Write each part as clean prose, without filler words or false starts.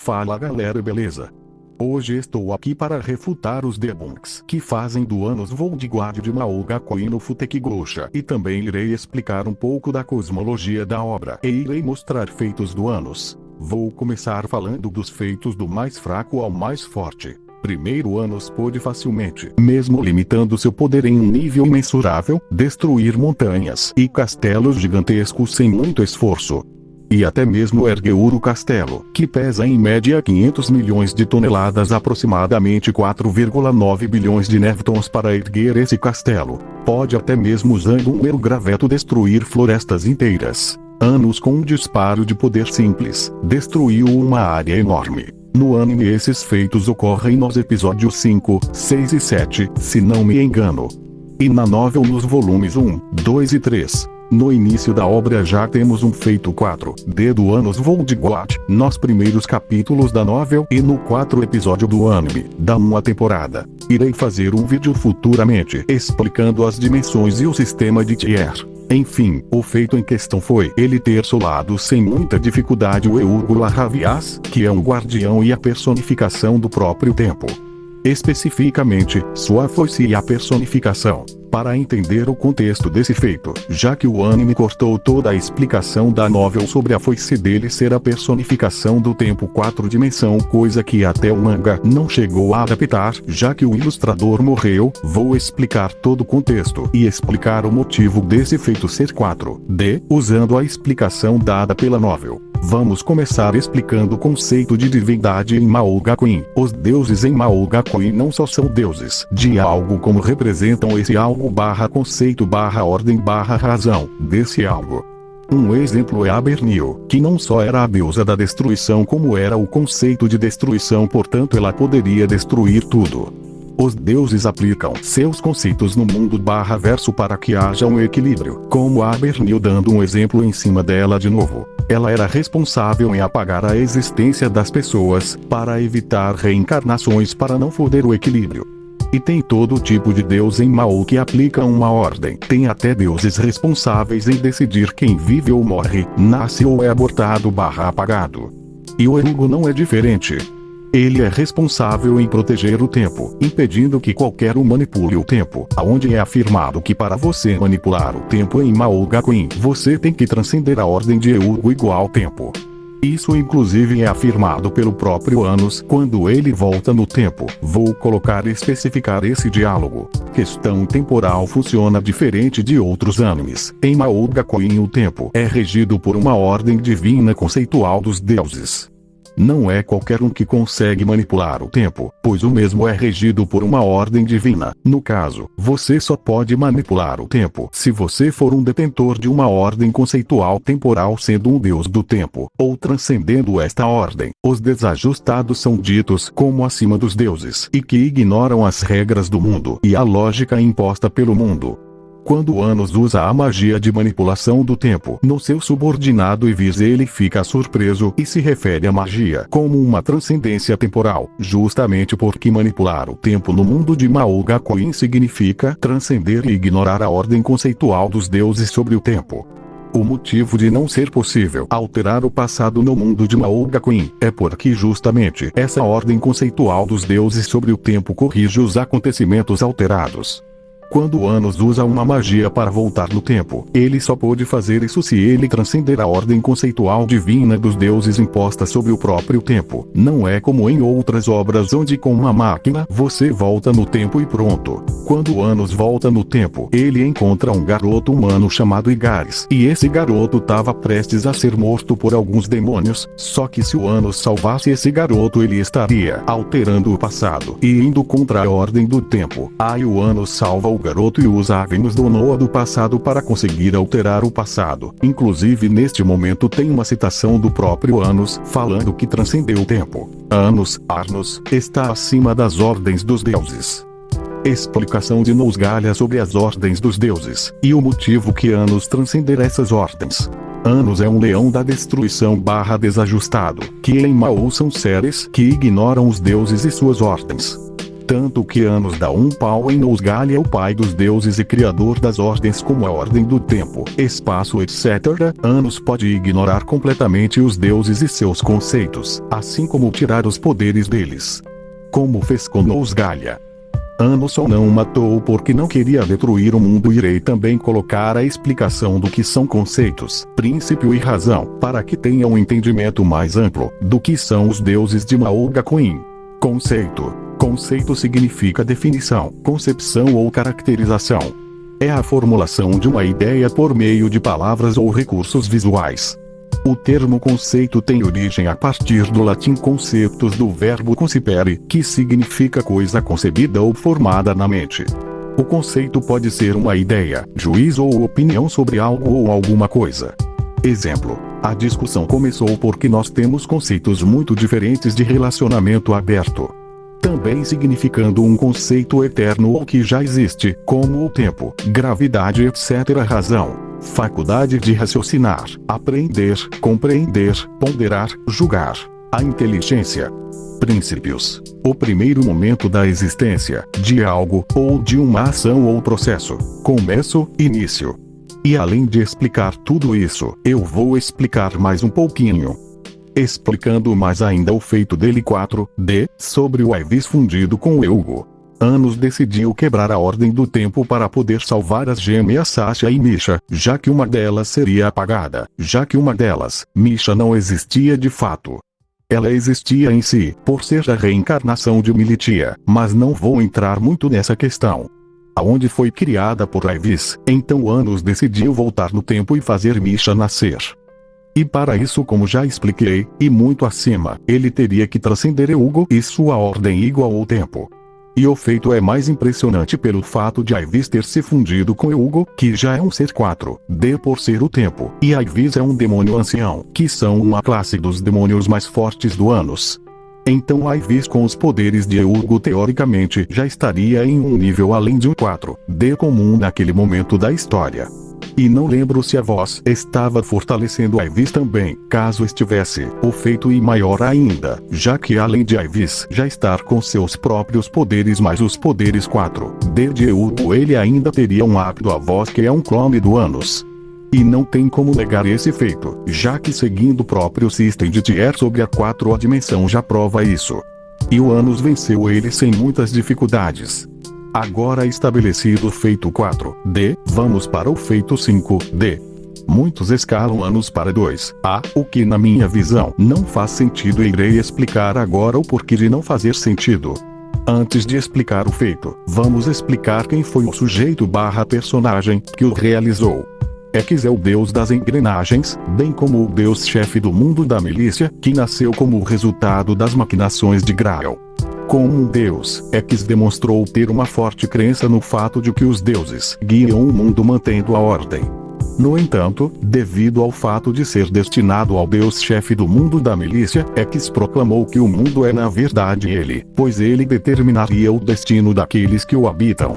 Fala galera, beleza? Hoje estou aqui para refutar os debunks que fazem do Anos Voldigward de Mao Gakuen no Futeki Gosha, e também irei explicar um pouco da cosmologia da obra e irei mostrar feitos do Anos. Vou começar falando dos feitos do mais fraco ao mais forte. Primeiro, Anos pôde facilmente, mesmo limitando seu poder em um nível imensurável, destruir montanhas e castelos gigantescos sem muito esforço. E até mesmo ergueu o castelo, que pesa em média 500 milhões de toneladas, aproximadamente 4,9 bilhões de newtons, para erguer esse castelo. Pode até mesmo, usando um mero graveto, destruir florestas inteiras. Anos, com um disparo de poder simples, destruiu uma área enorme. No anime esses feitos ocorrem nos episódios 5, 6 e 7, se não me engano. E na novel nos volumes 1, 2 e 3. No início da obra já temos um feito 4D do Anos Voldigward, nos primeiros capítulos da novel e no 4º episódio do anime, da 1ª temporada. Irei fazer um vídeo futuramente explicando as dimensões e o sistema de tier. Enfim, o feito em questão foi ele ter solado sem muita dificuldade o Eugula Ravias, que é um guardião e a personificação do próprio tempo. Especificamente, sua foice e a personificação. Para entender o contexto desse feito, já que o anime cortou toda a explicação da novel sobre a foice dele ser a personificação do tempo 4 dimensão, coisa que até o manga não chegou a adaptar, já que o ilustrador morreu, vou explicar todo o contexto e explicar o motivo desse feito ser 4D, usando a explicação dada pela novel. Vamos começar explicando o conceito de divindade em Mao Gakuen. Os deuses em Mao Gakuen não só são deuses de algo, como representam esse algo / conceito / ordem / razão desse algo. Um exemplo é Abernio, que não só era a deusa da destruição, como era o conceito de destruição, portanto ela poderia destruir tudo. Os deuses aplicam seus conceitos no mundo / verso para que haja um equilíbrio, como Abernio, dando um exemplo em cima dela de novo. Ela era responsável em apagar a existência das pessoas, para evitar reencarnações, para não foder o equilíbrio. E tem todo tipo de deus em Mao que aplica uma ordem. Tem até deuses responsáveis em decidir quem vive ou morre, nasce ou é abortado / apagado. E o Erugo não é diferente. Ele é responsável em proteger o tempo, impedindo que qualquer um manipule o tempo, aonde é afirmado que para você manipular o tempo em Mao Gakuen, você tem que transcender a ordem de Erugo igual tempo. Isso inclusive é afirmado pelo próprio Anos quando ele volta no tempo. Vou colocar e especificar esse diálogo. Questão temporal funciona diferente de outros animes. Em Mao Gakuen o tempo é regido por uma ordem divina conceitual dos deuses. Não é qualquer um que consegue manipular o tempo, pois o mesmo é regido por uma ordem divina. No caso, você só pode manipular o tempo se você for um detentor de uma ordem conceitual temporal, sendo um deus do tempo, ou transcendendo esta ordem. Os desajustados são ditos como acima dos deuses, e que ignoram as regras do mundo e a lógica imposta pelo mundo. Quando Anos usa a magia de manipulação do tempo no seu subordinado Ivis, ele fica surpreso e se refere à magia como uma transcendência temporal, justamente porque manipular o tempo no mundo de Mao Gakuen significa transcender e ignorar a ordem conceitual dos deuses sobre o tempo. O motivo de não ser possível alterar o passado no mundo de Mao Gakuen é porque justamente essa ordem conceitual dos deuses sobre o tempo corrige os acontecimentos alterados. Quando Anos usa uma magia para voltar no tempo, ele só pode fazer isso se ele transcender a ordem conceitual divina dos deuses imposta sobre o próprio tempo. Não é como em outras obras onde com uma máquina você volta no tempo e pronto. Quando Anos volta no tempo, ele encontra um garoto humano chamado Igaris, e esse garoto estava prestes a ser morto por alguns demônios, só que se o Anos salvasse esse garoto, ele estaria alterando o passado e indo contra a ordem do tempo. Aí o Anos salva o garoto e usa a Venus do Noah do passado para conseguir alterar o passado. Inclusive neste momento tem uma citação do próprio Anos falando que transcendeu o tempo. Arnos, está acima das ordens dos deuses. Explicação de Nosgalha sobre as ordens dos deuses, e o motivo que Anos transcender essas ordens. Anos é um leão da destruição / desajustado, que em Mao são seres que ignoram os deuses e suas ordens. Tanto que Anos dá um pau em Nousgalha, o pai dos deuses e criador das ordens como a ordem do tempo, espaço etc. Anos pode ignorar completamente os deuses e seus conceitos, assim como tirar os poderes deles. Como fez com Nousgalha. Anos só não matou porque não queria destruir o mundo. Irei também colocar a explicação do que são conceitos, princípio e razão, para que tenha um entendimento mais amplo do que são os deuses de Mauga-Queen. Conceito. Conceito significa definição, concepção ou caracterização. É a formulação de uma ideia por meio de palavras ou recursos visuais. O termo conceito tem origem a partir do latim conceptus, do verbo concipere, que significa coisa concebida ou formada na mente. O conceito pode ser uma ideia, juízo ou opinião sobre algo ou alguma coisa. Exemplo: a discussão começou porque nós temos conceitos muito diferentes de relacionamento aberto. Também significando um conceito eterno ou que já existe, como o tempo, gravidade etc. Razão, faculdade de raciocinar, aprender, compreender, ponderar, julgar. A inteligência. Princípios. O primeiro momento da existência, de algo, ou de uma ação ou processo. Começo, início. E além de explicar tudo isso, eu vou explicar mais um pouquinho. Explicando mais ainda o feito dele 4D, sobre o Ivis fundido com o Eugo. Anos decidiu quebrar a ordem do tempo para poder salvar as gêmeas Sasha e Misha, já que uma delas seria apagada, já que uma delas, Misha, não existia de fato. Ela existia em si, por ser a reencarnação de Militia, mas não vou entrar muito nessa questão. Aonde foi criada por Ivis, então Anos decidiu voltar no tempo e fazer Misha nascer. E para isso, como já expliquei, e muito acima, ele teria que transcender Eugo e sua ordem igual ao tempo. E o feito é mais impressionante pelo fato de Ivis ter se fundido com Eugo, que já é um ser 4D por ser o tempo, e Ivis é um demônio ancião, que são uma classe dos demônios mais fortes do Anos. Então Ivis com os poderes de Eugo teoricamente já estaria em um nível além de um 4D comum naquele momento da história. E não lembro se a voz estava fortalecendo Ivis também, caso estivesse, o feito e maior ainda, já que além de Ivis já estar com seus próprios poderes mais os poderes 4D de Eugo, ele ainda teria um hábito a voz que é um clone do Anos. E não tem como negar esse feito, já que seguindo o próprio sistema de Tier sobre a 4A dimensão já prova isso. E o Anos venceu ele sem muitas dificuldades. Agora estabelecido o feito 4D, vamos para o feito 5D. Muitos escalam Anos para 2A, o que na minha visão não faz sentido e irei explicar agora o porquê de não fazer sentido. Antes de explicar o feito, vamos explicar quem foi o sujeito / personagem que o realizou. X é o deus das engrenagens, bem como o deus-chefe do mundo da milícia, que nasceu como resultado das maquinações de Graal. Como um deus, X demonstrou ter uma forte crença no fato de que os deuses guiam o mundo mantendo a ordem. No entanto, devido ao fato de ser destinado ao deus-chefe do mundo da milícia, X proclamou que o mundo é na verdade ele, pois ele determinaria o destino daqueles que o habitam.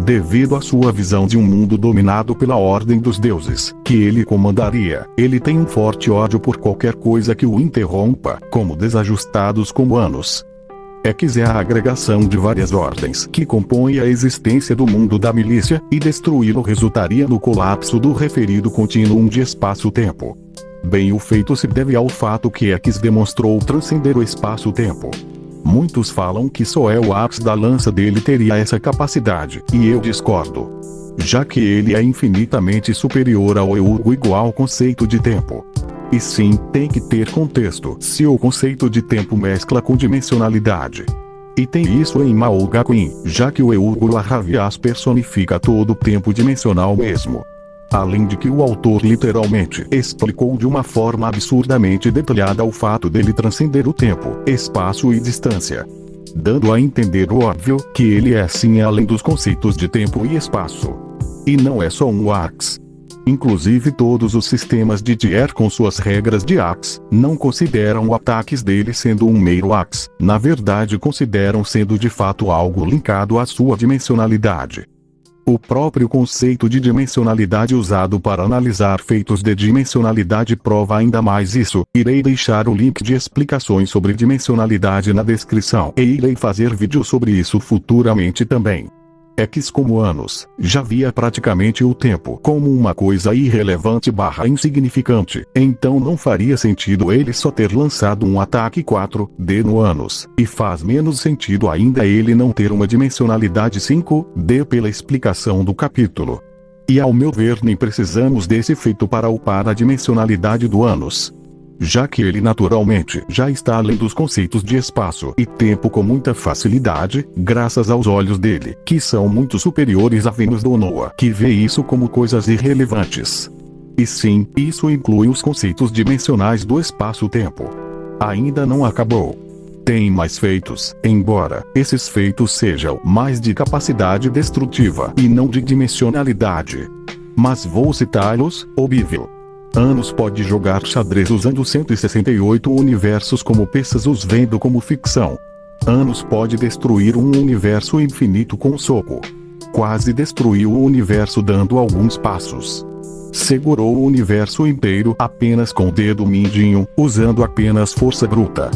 Devido à sua visão de um mundo dominado pela ordem dos deuses, que ele comandaria, ele tem um forte ódio por qualquer coisa que o interrompa, como desajustados como Anos. X é a agregação de várias ordens que compõem a existência do mundo da milícia, e destruí-lo resultaria no colapso do referido continuum de espaço-tempo. Bem, o feito se deve ao fato que X demonstrou transcender o espaço-tempo. Muitos falam que só é o ápice da lança dele teria essa capacidade, e eu discordo. Já que ele é infinitamente superior ao Eugo igual ao conceito de tempo. E sim, tem que ter contexto se o conceito de tempo mescla com dimensionalidade. E tem isso em Mauga-Queen, já que o Eugo Larravias personifica todo o tempo dimensional mesmo. Além de que o autor literalmente explicou de uma forma absurdamente detalhada o fato dele transcender o tempo, espaço e distância. Dando a entender o óbvio, que ele é sim além dos conceitos de tempo e espaço. E não é só um Ax. Inclusive todos os sistemas de Tier com suas regras de Ax, não consideram ataques dele sendo um mero Ax, na verdade consideram sendo de fato algo linkado à sua dimensionalidade. O próprio conceito de dimensionalidade usado para analisar feitos de dimensionalidade prova ainda mais isso. Irei deixar o link de explicações sobre dimensionalidade na descrição e irei fazer vídeo sobre isso futuramente também. X como anos, já via praticamente o tempo como uma coisa irrelevante / insignificante, então não faria sentido ele só ter lançado um ataque 4D no anos, e faz menos sentido ainda ele não ter uma dimensionalidade 5D pela explicação do capítulo. E ao meu ver nem precisamos desse feito para upar a dimensionalidade do anos, já que ele naturalmente já está além dos conceitos de espaço e tempo com muita facilidade, graças aos olhos dele, que são muito superiores a Vênus do Noah, que vê isso como coisas irrelevantes. E sim, isso inclui os conceitos dimensionais do espaço-tempo. Ainda não acabou. Tem mais feitos, embora esses feitos sejam mais de capacidade destrutiva e não de dimensionalidade. Mas vou citá-los. Óbvio. Anos pode jogar xadrez usando 168 universos como peças, os vendo como ficção. Anos pode destruir um universo infinito com um soco. Quase destruiu o universo dando alguns passos. Segurou o universo inteiro apenas com o dedo mindinho, usando apenas força bruta.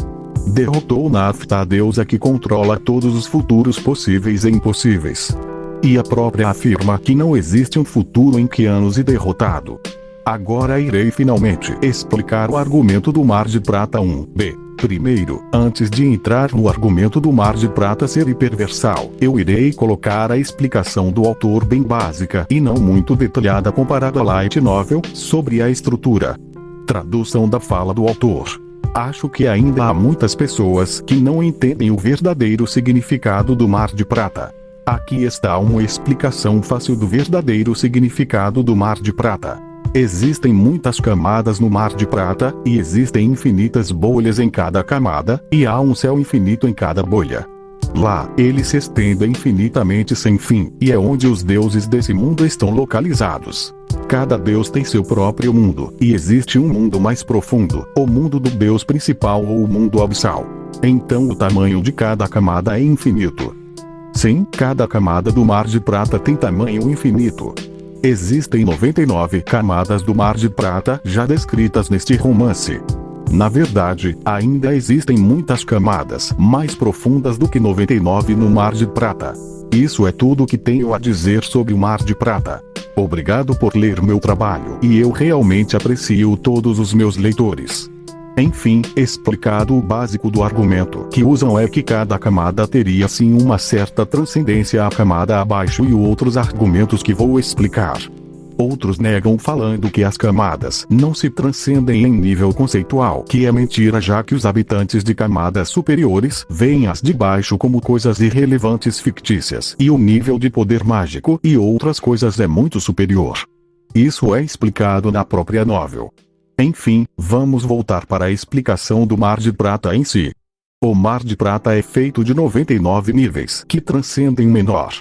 Derrotou Nafta, a deusa que controla todos os futuros possíveis e impossíveis. E a própria afirma que não existe um futuro em que Anos é derrotado. Agora irei finalmente explicar o argumento do Mar de Prata 1b. Primeiro, antes de entrar no argumento do Mar de Prata ser hiperversal, eu irei colocar a explicação do autor bem básica e não muito detalhada comparada à light novel, sobre a estrutura. Tradução da fala do autor. Acho que ainda há muitas pessoas que não entendem o verdadeiro significado do Mar de Prata. Aqui está uma explicação fácil do verdadeiro significado do Mar de Prata. Existem muitas camadas no Mar de Prata, e existem infinitas bolhas em cada camada, e há um céu infinito em cada bolha. Lá, ele se estende infinitamente sem fim, e é onde os deuses desse mundo estão localizados. Cada deus tem seu próprio mundo, e existe um mundo mais profundo, o mundo do deus principal ou o mundo abissal. Então o tamanho de cada camada é infinito. Sim, cada camada do Mar de Prata tem tamanho infinito. Existem 99 camadas do Mar de Prata já descritas neste romance. Na verdade, ainda existem muitas camadas mais profundas do que 99 no Mar de Prata. Isso é tudo que tenho a dizer sobre o Mar de Prata. Obrigado por ler meu trabalho, e eu realmente aprecio todos os meus leitores. Enfim, explicado o básico do argumento que usam é que cada camada teria sim uma certa transcendência à camada abaixo e outros argumentos que vou explicar. Outros negam falando que as camadas não se transcendem em nível conceitual, que é mentira, já que os habitantes de camadas superiores veem as de baixo como coisas irrelevantes fictícias, e o nível de poder mágico e outras coisas é muito superior. Isso é explicado na própria novel. Enfim, vamos voltar para a explicação do Mar de Prata em si. O Mar de Prata é feito de 99 níveis que transcendem o menor.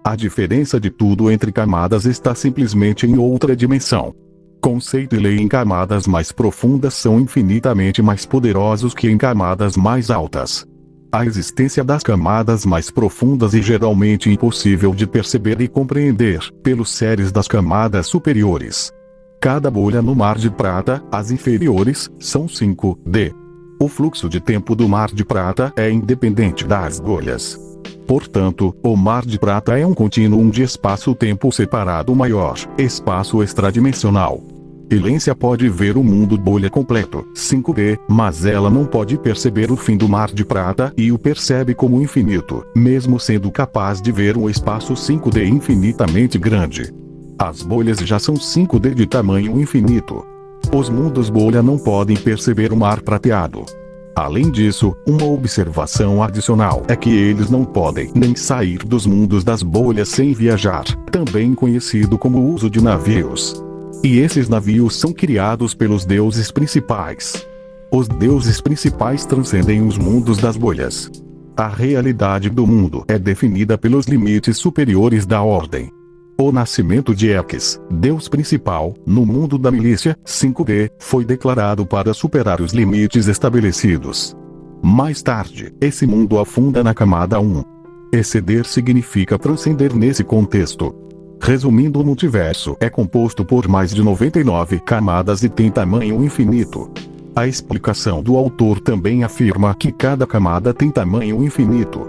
A diferença de tudo entre camadas está simplesmente em outra dimensão. Conceito e lei em camadas mais profundas são infinitamente mais poderosos que em camadas mais altas. A existência das camadas mais profundas é geralmente impossível de perceber e compreender pelos seres das camadas superiores. Cada bolha no Mar de Prata, as inferiores, são 5D. O fluxo de tempo do Mar de Prata é independente das bolhas. Portanto, o Mar de Prata é um contínuo de espaço-tempo separado maior, espaço extradimensional. Elência pode ver o mundo bolha completo, 5D, mas ela não pode perceber o fim do Mar de Prata e o percebe como infinito, mesmo sendo capaz de ver um espaço 5D infinitamente grande. As bolhas já são 5D de tamanho infinito. Os mundos bolha não podem perceber o mar prateado. Além disso, uma observação adicional é que eles não podem nem sair dos mundos das bolhas sem viajar, também conhecido como o uso de navios. E esses navios são criados pelos deuses principais. Os deuses principais transcendem os mundos das bolhas. A realidade do mundo é definida pelos limites superiores da ordem. O nascimento de X, Deus principal, no mundo da milícia, 5D, foi declarado para superar os limites estabelecidos. Mais tarde, esse mundo afunda na camada 1. Exceder significa transcender nesse contexto. Resumindo, o multiverso é composto por mais de 99 camadas e tem tamanho infinito. A explicação do autor também afirma que cada camada tem tamanho infinito.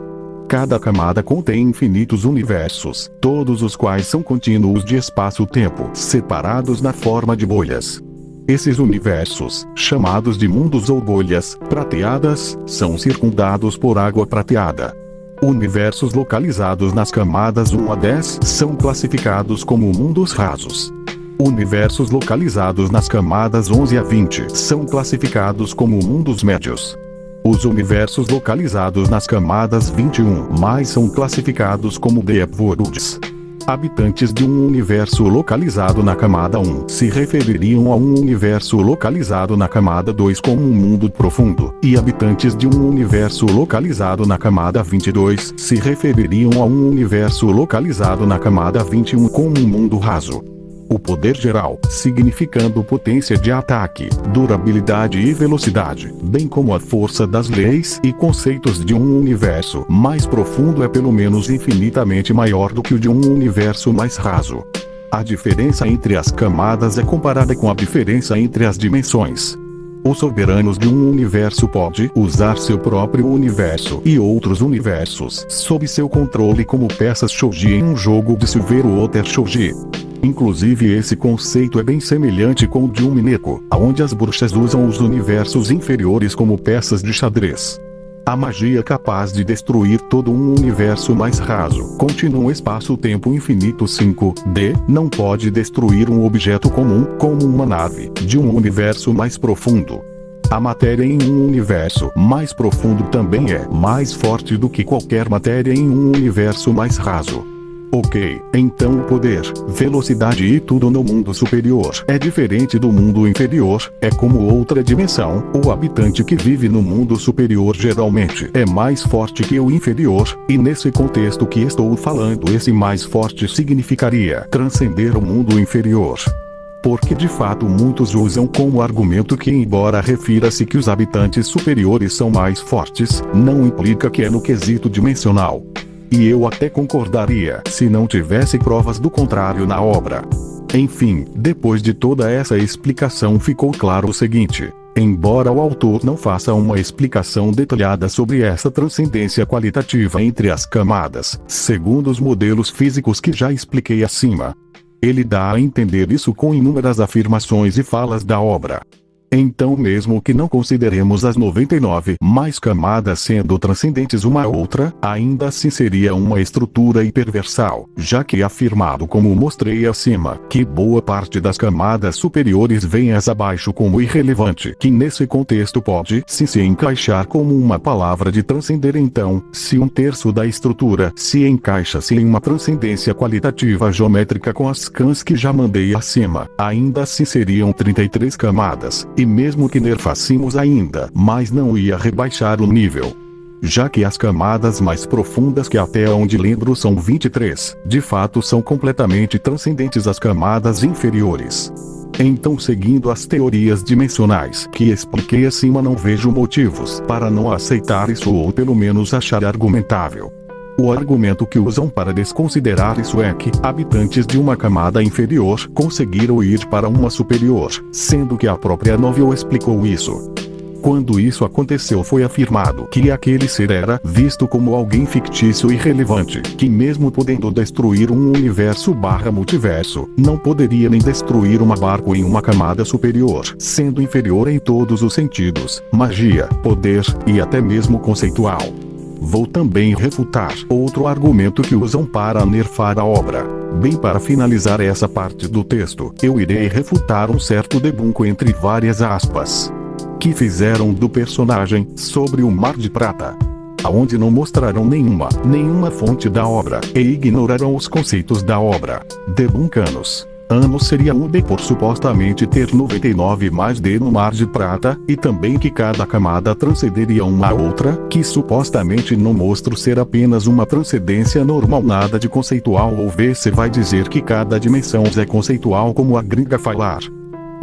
Cada camada contém infinitos universos, todos os quais são contínuos de espaço-tempo, separados na forma de bolhas. Esses universos, chamados de mundos ou bolhas prateadas, são circundados por água prateada. Universos localizados nas camadas 1 a 10 são classificados como mundos rasos. Universos localizados nas camadas 11 a 20 são classificados como mundos médios. Os universos localizados nas camadas 21 mais são classificados como Deep Worlds. Habitantes de um universo localizado na camada 1 se refeririam a um universo localizado na camada 2 como um mundo profundo, e habitantes de um universo localizado na camada 22 se refeririam a um universo localizado na camada 21 como um mundo raso. O poder geral, significando potência de ataque, durabilidade e velocidade, bem como a força das leis e conceitos de um universo mais profundo é pelo menos infinitamente maior do que o de um universo mais raso. A diferença entre as camadas é comparada com a diferença entre as dimensões. Os soberanos de um universo podem usar seu próprio universo e outros universos sob seu controle como peças shogi em um jogo de Silver Water Shogi. Inclusive esse conceito é bem semelhante com o de um Mineko, onde as bruxas usam os universos inferiores como peças de xadrez. A magia capaz de destruir todo um universo mais raso, contínua espaço-tempo infinito 5D, não pode destruir um objeto comum, como uma nave, de um universo mais profundo. A matéria em um universo mais profundo também é mais forte do que qualquer matéria em um universo mais raso. Ok, então o poder, velocidade e tudo no mundo superior é diferente do mundo inferior, é como outra dimensão. O habitante que vive no mundo superior geralmente é mais forte que o inferior, e nesse contexto que estou falando, esse mais forte significaria transcender o mundo inferior. Porque de fato muitos usam como argumento que, embora refira-se que os habitantes superiores são mais fortes, não implica que é no quesito dimensional. E eu até concordaria se não tivesse provas do contrário na obra. Enfim, depois de toda essa explicação ficou claro o seguinte: embora o autor não faça uma explicação detalhada sobre essa transcendência qualitativa entre as camadas, segundo os modelos físicos que já expliquei acima, ele dá a entender isso com inúmeras afirmações e falas da obra. Então, mesmo que não consideremos as 99 mais camadas sendo transcendentes uma à outra, ainda assim seria uma estrutura hiperversal, já que é afirmado, como mostrei acima, que boa parte das camadas superiores vem as abaixo como irrelevante, que nesse contexto pode sim se encaixar como uma palavra de transcender. Então, se um terço da estrutura se encaixa-se em uma transcendência qualitativa geométrica com as cãs que já mandei acima, ainda assim seriam 33 camadas. E mesmo que nerfássemos ainda, mas não ia rebaixar o nível. Já que as camadas mais profundas, que até onde lembro são 23, de fato são completamente transcendentes às camadas inferiores. Então, seguindo as teorias dimensionais que expliquei acima, não vejo motivos para não aceitar isso, ou pelo menos achar argumentável. O argumento que usam para desconsiderar isso é que habitantes de uma camada inferior conseguiram ir para uma superior, sendo que a própria novel explicou isso. Quando isso aconteceu, foi afirmado que aquele ser era visto como alguém fictício e irrelevante, que mesmo podendo destruir um universo/multiverso, não poderia nem destruir uma barco em uma camada superior, sendo inferior em todos os sentidos, magia, poder e até mesmo conceitual. Vou também refutar outro argumento que usam para nerfar a obra. Bem, para finalizar essa parte do texto, eu irei refutar um certo debunco entre várias aspas que fizeram do personagem sobre o Mar de Prata, aonde não mostraram nenhuma fonte da obra e ignoraram os conceitos da obra. Debuncanos. Anos seria um D por supostamente ter 99 mais D no Mar de Prata, e também que cada camada transcenderia uma a outra, que supostamente não mostra ser apenas uma transcendência normal, nada de conceitual. Ou você vai dizer que cada dimensão é conceitual, como a gringa falar.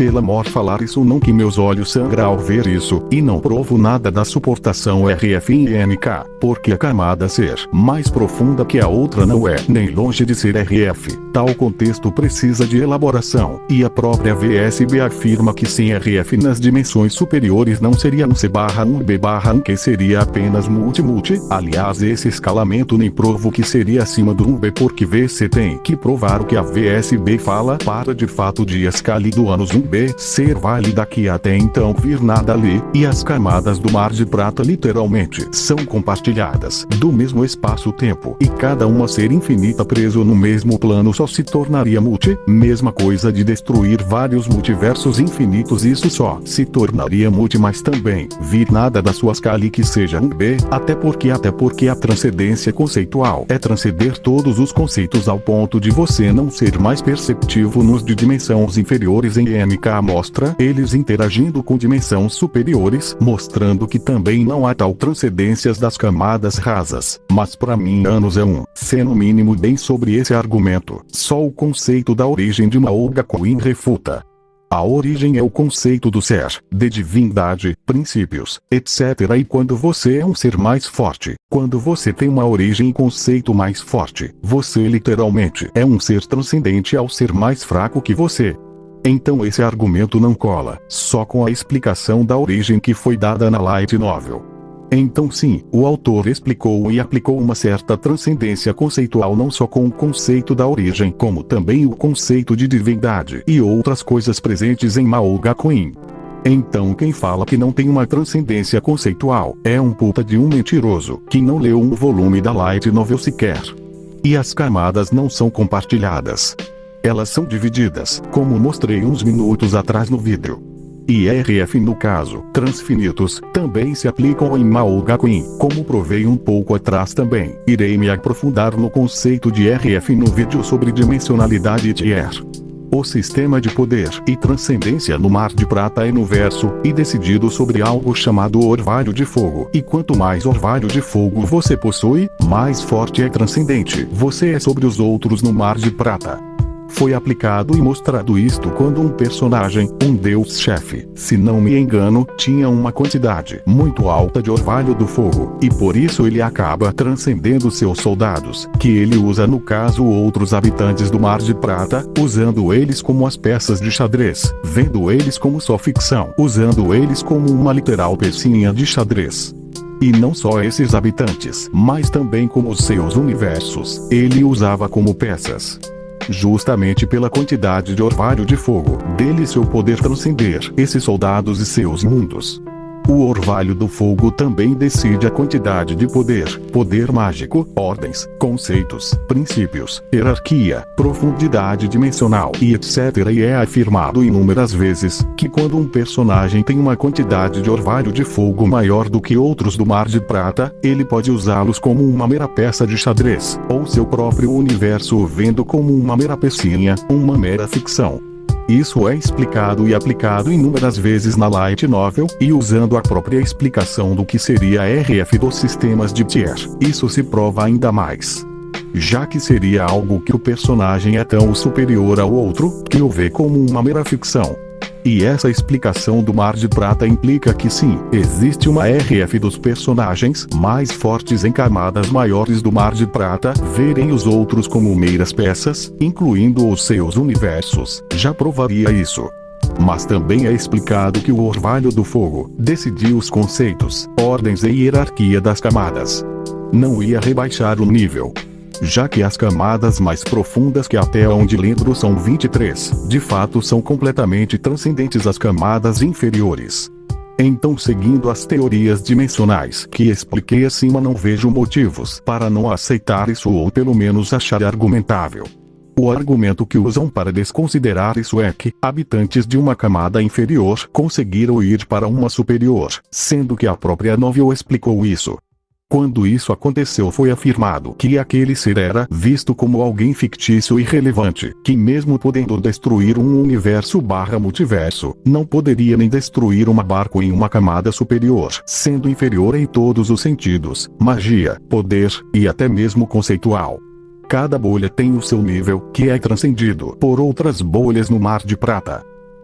pelo amor falar isso não que meus olhos sangram ao ver isso, e não provo nada da suportação RF em INK, porque a camada ser mais profunda que a outra não é nem longe de ser RF. Tal contexto precisa de elaboração, e a própria VSB afirma que sem RF nas dimensões superiores não seria um C/1B/1 que seria apenas multi-multi. Aliás, esse escalamento nem provo que seria acima do 1B, porque VC tem que provar o que a VSB fala para de fato de escala do ânus 1B ser válida, que até então vir nada ali, e as camadas do mar de prata literalmente são compartilhadas do mesmo espaço-tempo, e cada uma ser infinita preso no mesmo plano só se tornaria multi. Mesma coisa de destruir vários multiversos infinitos, isso só se tornaria multi, mas também vir nada da sua escala que seja 1B, até porque a transcendência conceitual é transcender todos os conceitos ao ponto de você não ser mais perceptivo nos de dimensões inferiores. Em INK mostra eles interagindo com dimensões superiores, mostrando que também não há tal transcendências das camadas rasas. Mas para mim anos é um C no mínimo bem sobre esse argumento. Só o conceito da origem de Maoga Queen refuta. A origem é o conceito do ser, de divindade, princípios, etc. E quando você é um ser mais forte, quando você tem uma origem e conceito mais forte, você literalmente é um ser transcendente ao ser mais fraco que você. Então esse argumento não cola, só com a explicação da origem que foi dada na Light Novel. Então sim, o autor explicou e aplicou uma certa transcendência conceitual não só com o conceito da origem, como também o conceito de divindade e outras coisas presentes em Maoga Queen. Então quem fala que não tem uma transcendência conceitual, é um puta de um mentiroso, que não leu um volume da Light Novel sequer. E as camadas não são compartilhadas. Elas são divididas, como mostrei uns minutos atrás no vídeo. E RF no caso, transfinitos, também se aplicam em Maoga Queen, como provei um pouco atrás também. Irei me aprofundar no conceito de RF no vídeo sobre dimensionalidade e tier. O sistema de poder e transcendência no mar de prata é no verso, e decidido sobre algo chamado orvalho de fogo. E quanto mais orvalho de fogo você possui, mais forte é transcendente você é sobre os outros no mar de prata. Foi aplicado e mostrado isto quando um personagem, um deus-chefe, se não me engano, tinha uma quantidade muito alta de orvalho do fogo, e por isso ele acaba transcendendo seus soldados, que ele usa no caso outros habitantes do Mar de Prata, usando eles como as peças de xadrez, vendo eles como só ficção, usando eles como uma literal pecinha de xadrez. E não só esses habitantes, mas também como os seus universos, ele usava como peças. Justamente pela quantidade de orvalho de fogo dele seu poder transcender esses soldados e seus mundos. O orvalho do fogo também decide a quantidade de poder mágico, ordens, conceitos, princípios, hierarquia, profundidade dimensional e etc. E é afirmado inúmeras vezes que quando um personagem tem uma quantidade de orvalho de fogo maior do que outros do Mar de Prata, ele pode usá-los como uma mera peça de xadrez, ou seu próprio universo vendo como uma mera pecinha, uma mera ficção. Isso é explicado e aplicado inúmeras vezes na Light Novel, e usando a própria explicação do que seria RF dos sistemas de tier, isso se prova ainda mais. Já que seria algo que o personagem é tão superior ao outro, que o vê como uma mera ficção. E essa explicação do Mar de Prata implica que sim, existe uma RF dos personagens mais fortes em camadas maiores do Mar de Prata verem os outros como meras peças, incluindo os seus universos, já provaria isso. Mas também é explicado que o orvalho do fogo decidiu os conceitos, ordens e hierarquia das camadas. Não ia rebaixar o nível. Já que as camadas mais profundas, que até onde lembro são 23, de fato são completamente transcendentes às camadas inferiores. Então, seguindo as teorias dimensionais que expliquei acima, não vejo motivos para não aceitar isso, ou pelo menos achar argumentável. O argumento que usam para desconsiderar isso é que habitantes de uma camada inferior conseguiram ir para uma superior, sendo que a própria novel explicou isso. Quando isso aconteceu, foi afirmado que aquele ser era visto como alguém fictício e irrelevante, que mesmo podendo destruir um universo/multiverso, não poderia nem destruir uma barco em uma camada superior, sendo inferior em todos os sentidos, magia, poder, e até mesmo conceitual. Cada bolha tem o seu nível, que é transcendido por outras bolhas no Mar de Prata.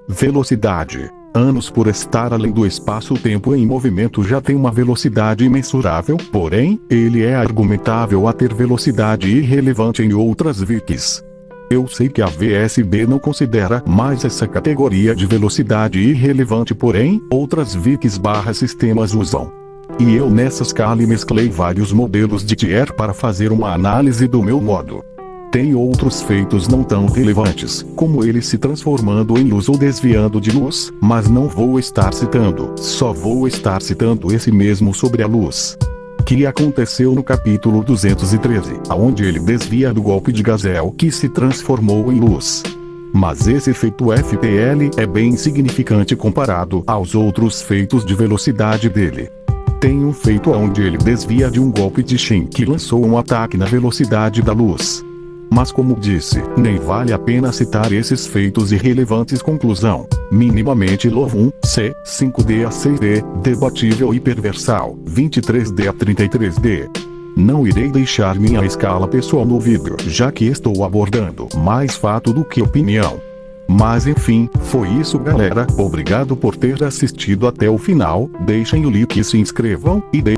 Velocidade. Anos por estar além do espaço-tempo em movimento já tem uma velocidade imensurável, porém, ele é argumentável a ter velocidade irrelevante em outras VICs. Eu sei que a VSB não considera mais essa categoria de velocidade irrelevante, porém, outras VICs/sistemas usam. E eu nessa escala mesclei vários modelos de tier para fazer uma análise do meu modo. Tem outros feitos não tão relevantes, como ele se transformando em luz ou desviando de luz, mas não vou estar citando, só vou estar citando esse mesmo sobre a luz, que aconteceu no capítulo 213, aonde ele desvia do golpe de Gazel que se transformou em luz. Mas esse efeito FPL é bem insignificante comparado aos outros feitos de velocidade dele. Tem um feito onde ele desvia de um golpe de Shin que lançou um ataque na velocidade da luz. Mas como disse, nem vale a pena citar esses feitos irrelevantes. Conclusão: minimamente LOV 1, C, 5D a 6D, debatível e perversal, 23D a 33D. Não irei deixar minha escala pessoal no vídeo, já que estou abordando mais fato do que opinião. Mas enfim, foi isso galera, obrigado por ter assistido até o final, deixem o like e se inscrevam, e